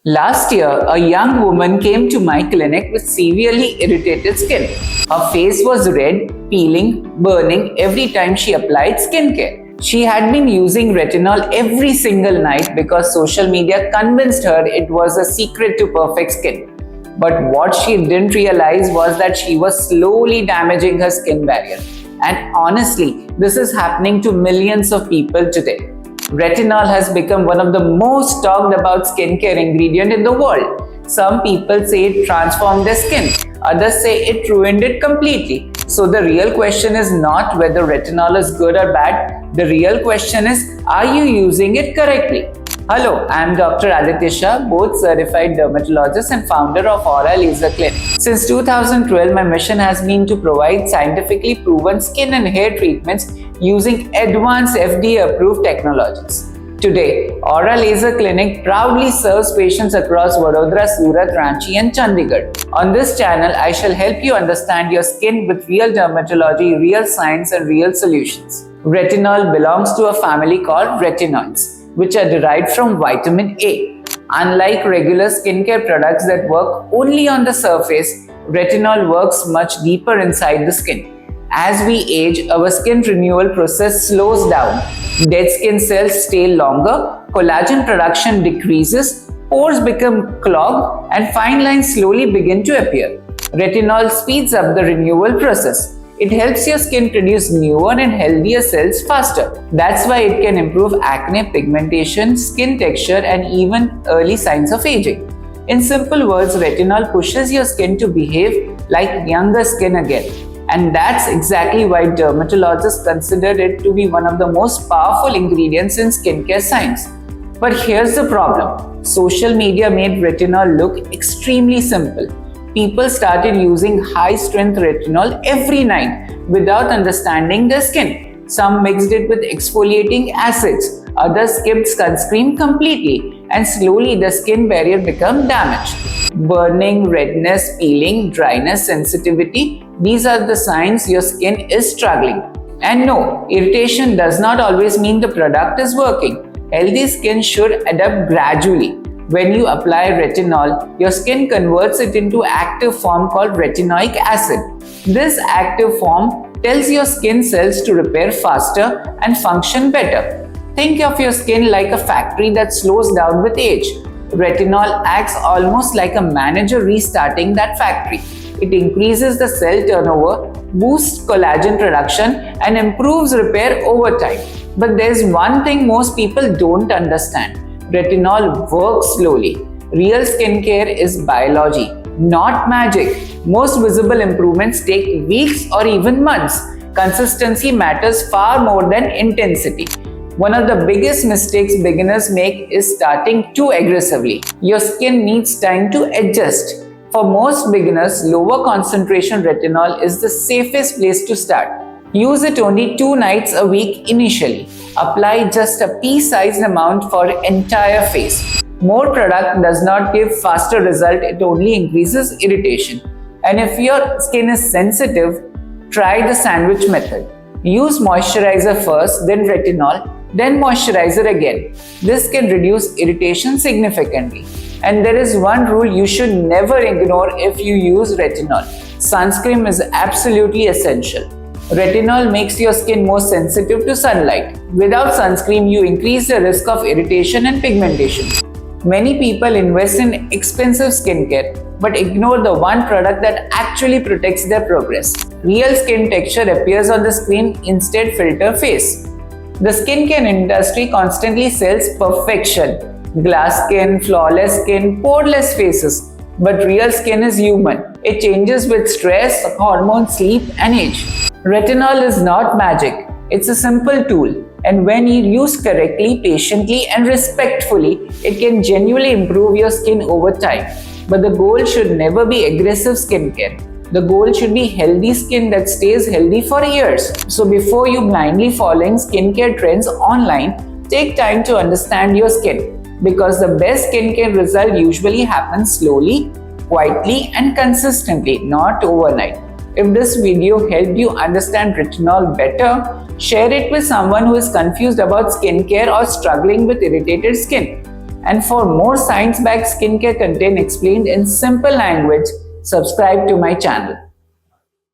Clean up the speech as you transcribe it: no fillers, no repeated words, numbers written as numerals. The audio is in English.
Last year, a young woman came to my clinic with severely irritated skin. Her face was red, peeling, burning every time she applied skincare. She had been using retinol every single night because social media convinced her it was a secret to perfect skin. But what she didn't realize was that she was slowly damaging her skin barrier. And honestly, this is happening to millions of people today. Retinol has become one of the most talked about skincare ingredient in the world. Some people say it transformed their skin, others say it ruined it completely. So the real question is not whether retinol is good or bad. The real question is, are you using it correctly? Hello, I am Dr. Aditya Shah, both certified dermatologist and founder of Aura Laser Clinic. Since 2012, my mission has been to provide scientifically proven skin and hair treatments using advanced FDA-approved technologies. Today, Aura Laser Clinic proudly serves patients across Vadodara, Surat, Ranchi and Chandigarh. On this channel, I shall help you understand your skin with real dermatology, real science and real solutions. Retinol belongs to a family called retinoids, which are derived from vitamin A. Unlike regular skincare products that work only on the surface, retinol works much deeper inside the skin. As we age, our skin renewal process slows down. Dead skin cells stay longer, collagen production decreases, pores become clogged, and fine lines slowly begin to appear. Retinol speeds up the renewal process. It helps your skin produce newer and healthier cells faster. That's why it can improve acne, pigmentation, skin texture, and even early signs of aging. In simple words, retinol pushes your skin to behave like younger skin again. And that's exactly why dermatologists consider it to be one of the most powerful ingredients in skincare science. But here's the problem. Social media made retinol look extremely simple. People started using high-strength retinol every night without understanding their skin. Some mixed it with exfoliating acids, others skipped sunscreen completely, and slowly the skin barrier became damaged. Burning, redness, peeling, dryness, sensitivity, these are the signs your skin is struggling. And no, irritation does not always mean the product is working. Healthy skin should adapt gradually. When you apply retinol, your skin converts it into active form called retinoic acid. This active form tells your skin cells to repair faster and function better. Think of your skin like a factory that slows down with age. Retinol acts almost like a manager restarting that factory. It increases the cell turnover, boosts collagen production, and improves repair over time. But there's one thing most people don't understand. Retinol works slowly. Real skincare is biology, not magic. Most visible improvements take weeks or even months. Consistency matters far more than intensity. One of the biggest mistakes beginners make is starting too aggressively. Your skin needs time to adjust. For most beginners, lower concentration retinol is the safest place to start. Use it only 2 nights a week initially. Apply just a pea-sized amount for entire face. More product does not give faster result, it only increases irritation. And if your skin is sensitive, try the sandwich method. Use moisturizer first, then retinol, then moisturizer again. This can reduce irritation significantly. And there is one rule you should never ignore if you use retinol. Sunscreen is absolutely essential. Retinol makes your skin more sensitive to sunlight. Without sunscreen, you increase the risk of irritation and pigmentation. Many people invest in expensive skincare but ignore the one product that actually protects their progress. Real skin texture appears on the screen, instead filter face. The skincare industry constantly sells perfection. Glass skin, flawless skin, poreless faces. But real skin is human. It changes with stress, hormones, sleep, and age. Retinol is not magic. It's a simple tool. And when used correctly, patiently, and respectfully, it can genuinely improve your skin over time. But the goal should never be aggressive skincare. The goal should be healthy skin that stays healthy for years. So before you blindly following skincare trends online, take time to understand your skin. Because the best skincare result usually happens slowly, quietly, and consistently, not overnight. If this video helped you understand retinol better, share it with someone who is confused about skincare or struggling with irritated skin. And for more science-backed skincare content explained in simple language, subscribe to my channel.